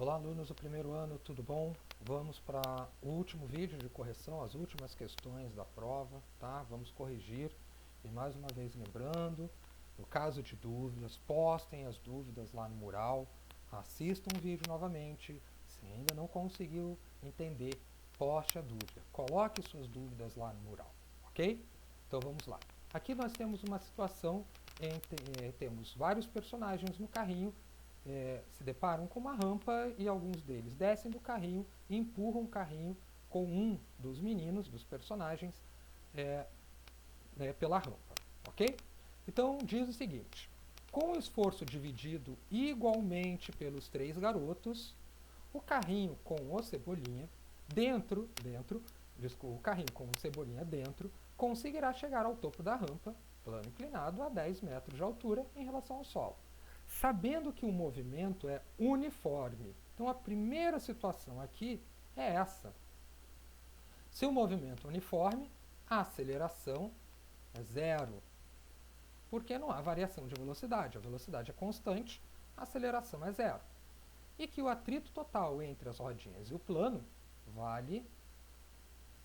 Olá, alunos do primeiro ano, tudo bom? Vamos para o último vídeo de correção, as últimas questões da prova, tá? Vamos corrigir. E mais uma vez lembrando, no caso de dúvidas, postem as dúvidas lá no mural, assistam o vídeo novamente. Se ainda não conseguiu entender, poste a dúvida. Coloque suas dúvidas lá no mural, ok? Então vamos lá. Aqui nós temos uma situação temos vários personagens no carrinho, se deparam com uma rampa e alguns deles descem do carrinho e empurram o carrinho com um dos meninos, dos personagens, pela rampa, ok? Então diz o seguinte: com o esforço dividido igualmente pelos três garotos, o carrinho com o Cebolinha o carrinho com o Cebolinha dentro conseguirá chegar ao topo da rampa, plano inclinado, a 10 metros de altura em relação ao solo, sabendo que o movimento é uniforme. Então a primeira situação aqui é essa. Se o movimento é uniforme, a aceleração é zero, porque não há variação de velocidade. A velocidade é constante, a aceleração é zero. E que o atrito total entre as rodinhas e o plano vale,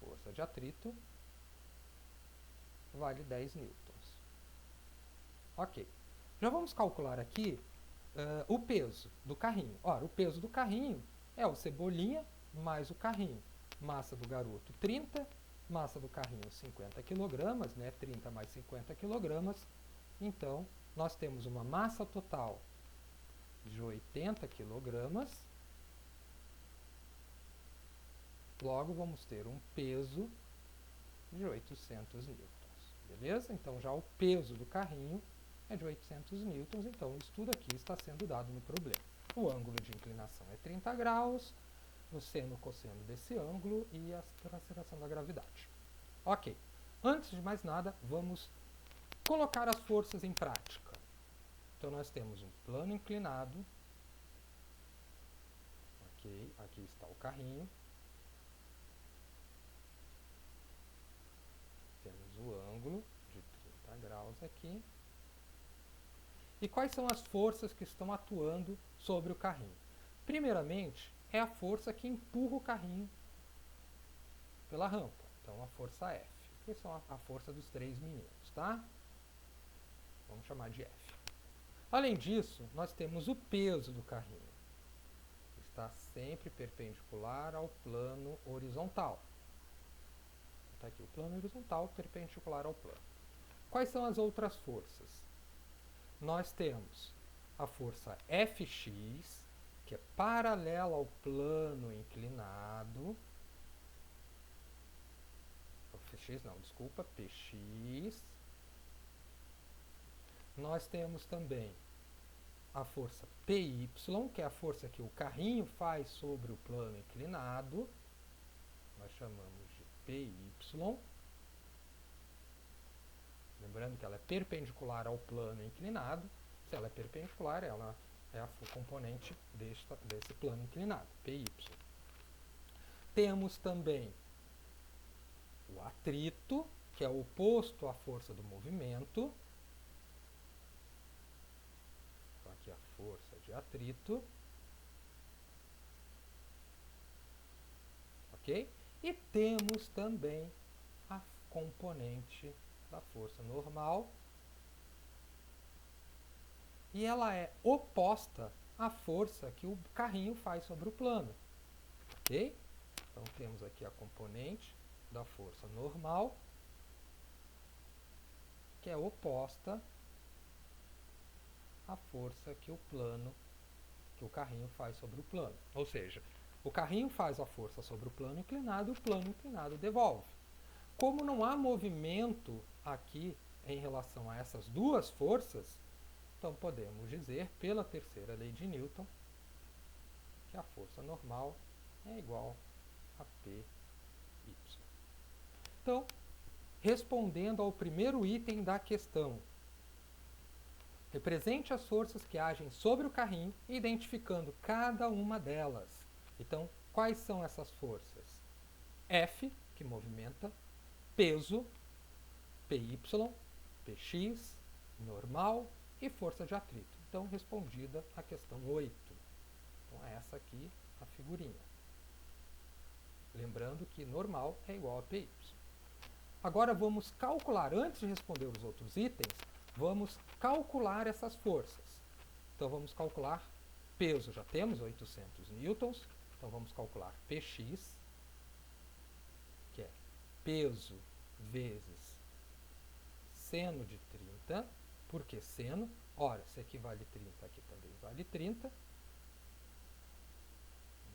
força de atrito, vale 10 newtons. Ok. Já vamos calcular aqui o peso do carrinho. Ora, o peso do carrinho é o Cebolinha mais o carrinho. Massa do garoto 30, massa do carrinho 50 kg, né? 30 mais 50 kg. Então, nós temos uma massa total de 80 kg. Logo, vamos ter um peso de 800 newtons. Beleza? Então, já o peso do carrinho é de 800 newtons, então isso tudo aqui está sendo dado no problema. O ângulo de inclinação é 30 graus, o seno e o cosseno desse ângulo e a aceleração da gravidade. Ok. Antes de mais nada, vamos colocar as forças em prática. Então, nós temos um plano inclinado. Ok, aqui está o carrinho. Temos o ângulo de 30 graus aqui. E quais são as forças que estão atuando sobre o carrinho? Primeiramente, é a força que empurra o carrinho pela rampa. Então, a força F, que são a força dos três meninos, tá? Vamos chamar de F. Além disso, nós temos o peso do carrinho. Está sempre perpendicular ao plano horizontal. Está aqui o plano horizontal perpendicular ao plano. Quais são as outras forças? Nós temos a força Fx, que é paralela ao plano inclinado. Px. Nós temos também a força Py, que é a força que o carrinho faz sobre o plano inclinado. Nós chamamos de Py. Lembrando que ela é perpendicular ao plano inclinado. Se ela é perpendicular, ela é a componente desse plano inclinado, Py. Temos também o atrito, que é o oposto à força do movimento. Então, aqui a força de atrito. Ok? E temos também a componente da força normal. E ela é oposta à força que o carrinho faz sobre o plano. Ok? Então, temos aqui a componente da força normal, que é oposta à força que o carrinho faz sobre o plano. Ou seja, o carrinho faz a força sobre o plano inclinado e o plano inclinado devolve. Como não há movimento aqui em relação a essas duas forças, então podemos dizer, pela terceira lei de Newton, que a força normal é igual a Py. Então, respondendo ao primeiro item da questão, represente as forças que agem sobre o carrinho, identificando cada uma delas. Então, quais são essas forças? F, que movimenta, peso, Py, Px, normal e força de atrito. Então, respondida a questão 8. Então, essa aqui a figurinha. Lembrando que normal é igual a PY. Agora vamos calcular, antes de responder os outros itens, vamos calcular essas forças. Então vamos calcular peso, já temos 800 newtons, então vamos calcular Px, que é peso vezes seno de 30, por que seno? Ora, se aqui vale 30, aqui também vale 30,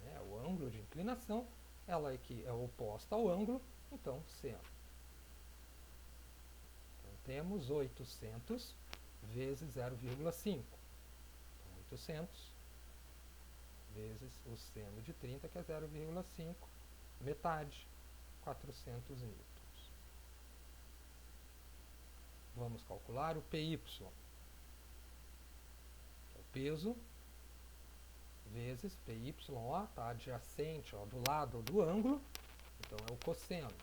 né? O ângulo de inclinação, ela aqui é oposta ao ângulo, então seno. Então temos 800 vezes 0,5. Então 800 vezes o seno de 30, que é 0,5, metade, 400 newtons. Vamos calcular o PY, que é o peso, vezes PY, ó, está adjacente, ó, do lado do ângulo, então é o cosseno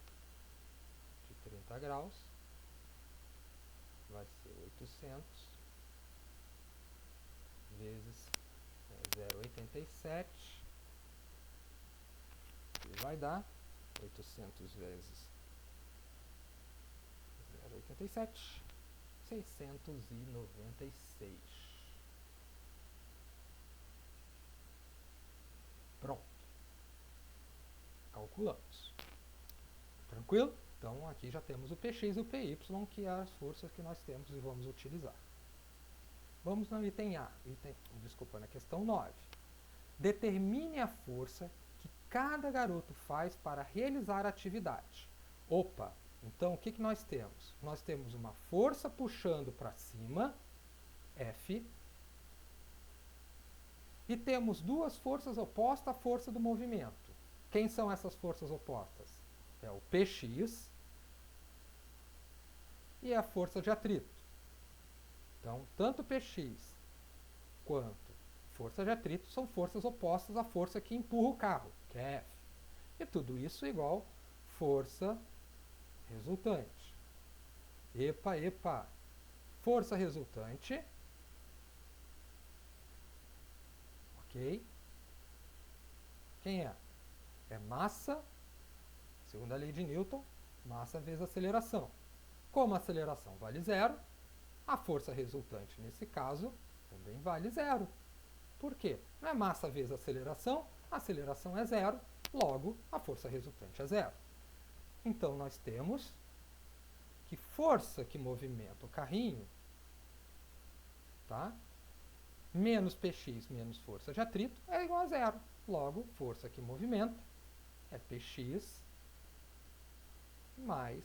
de 30 graus, vai ser 800 vezes 0,87, que vai dar 800 vezes 0,87, 696. Pronto. Calculamos. Tranquilo? Então aqui já temos o Px e o Py, que é as forças que nós temos e vamos utilizar. Vamos no item A, na questão 9. Determine a força que cada garoto faz para realizar a atividade. Opa, então o que nós temos? Nós temos uma força puxando para cima, F, e temos duas forças opostas à força do movimento. Quem são essas forças opostas? É o Px e a força de atrito. Então, tanto Px quanto força de atrito são forças opostas à força que empurra o carro, que é F. E tudo isso igual força resultante. Epa, epa. Força resultante. Ok? Quem é? É massa, segundo a lei de Newton, massa vezes aceleração. Como a aceleração vale zero, a força resultante, nesse caso, também vale zero. Por quê? Não é massa vezes aceleração é zero, logo a força resultante é zero. Então nós temos que força que movimenta o carrinho, tá? Menos Px menos força de atrito é igual a zero. Logo, força que movimenta é Px mais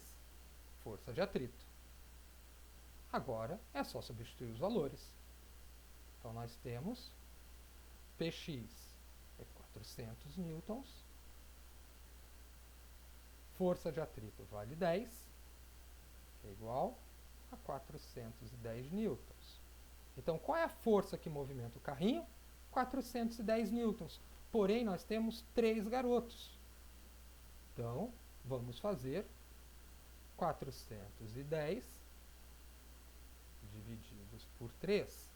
força de atrito. Agora é só substituir os valores. Então nós temos Px é 400 newtons, força de atrito vale 10, que é igual a 410 newtons. Então qual é a força que movimenta o carrinho? 410 newtons. Porém, nós temos 3 garotos. Então, vamos fazer 410 divididos por 3.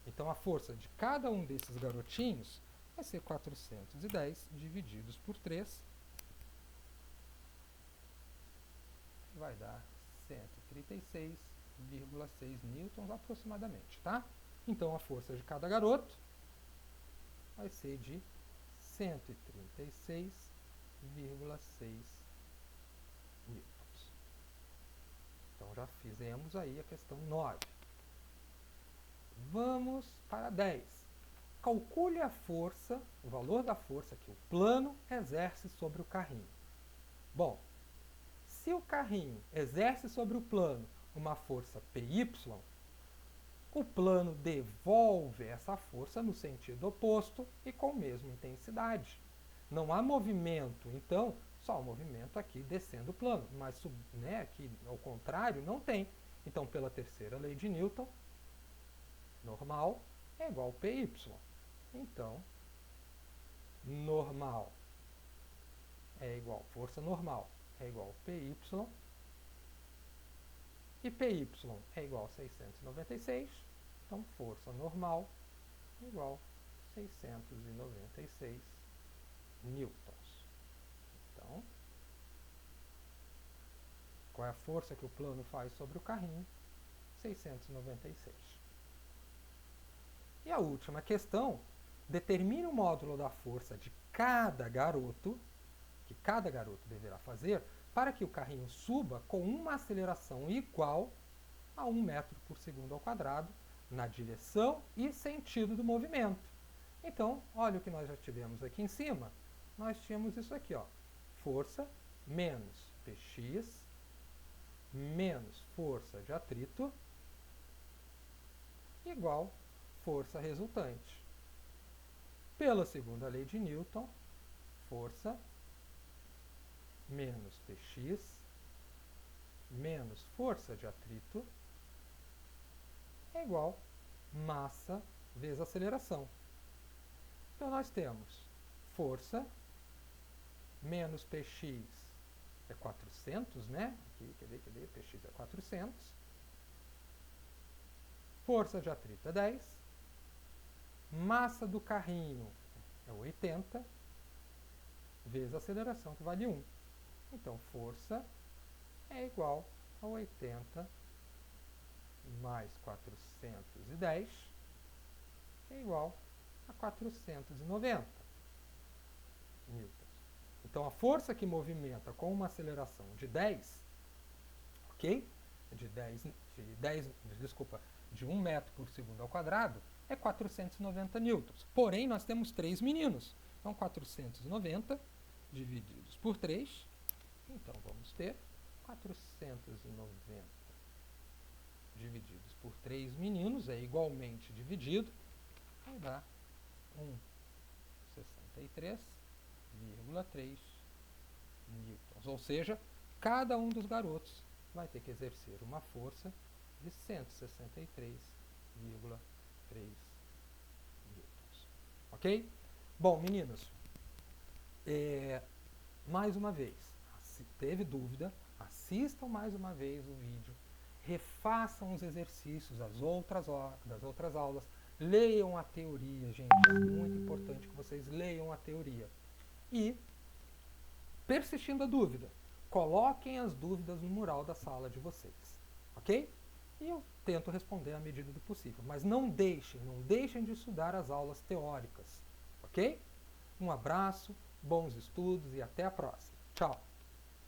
Então, a força de cada um desses garotinhos vai ser 410 divididos por 3. Vai dar 136,6 newtons aproximadamente, tá? Então, a força de cada garoto vai ser de 136,6 newtons. Então, já fizemos aí a questão 9. Vamos para 10. Calcule a força, o valor da força que o plano exerce sobre o carrinho. Bom, se o carrinho exerce sobre o plano uma força PY, o plano devolve essa força no sentido oposto e com a mesma intensidade. Não há movimento, então, só o movimento aqui descendo o plano, mas aqui ao contrário não tem. Então, pela terceira lei de Newton, normal é igual a PY. Então, normal é igual, força normal é igual a PY, e PY é igual a 696, então força normal é igual a 696 newtons. Então, qual é a força que o plano faz sobre o carrinho? 696. E a última questão, determine o módulo da força de cada garoto, que cada garoto deverá fazer, para que o carrinho suba com uma aceleração igual a 1 metro por segundo ao quadrado, na direção e sentido do movimento. Então, olha o que nós já tivemos aqui em cima. Nós tínhamos isso aqui, ó. Força menos Px menos força de atrito igual força resultante. Pela segunda lei de Newton, força menos Px menos força de atrito é igual massa vezes aceleração. Então, nós temos força menos Px é 400, né? Aqui, cadê? Px é 400. Força de atrito é 10. Massa do carrinho é 80. Vezes a aceleração, que vale 1. Então, força é igual a 80 mais 410, que é igual a 490 newtons. Então, a força que movimenta com uma aceleração de 10, ok? De 1 metro por segundo ao quadrado, é 490 newtons. Porém, nós temos 3 meninos. Então, 490 divididos por 3. Então, vamos ter 490 divididos por 3 meninos, é igualmente dividido, vai dar 163,3 newtons. Ou seja, cada um dos garotos vai ter que exercer uma força de 163,3 newtons. Ok? Bom, meninos, mais uma vez, se teve dúvida, assistam mais uma vez o vídeo, refaçam os exercícios das outras aulas, leiam a teoria, gente, é muito importante que vocês leiam a teoria. E, persistindo a dúvida, coloquem as dúvidas no mural da sala de vocês, ok? E eu tento responder à medida do possível, mas não deixem de estudar as aulas teóricas, ok? Um abraço, bons estudos e até a próxima. Tchau!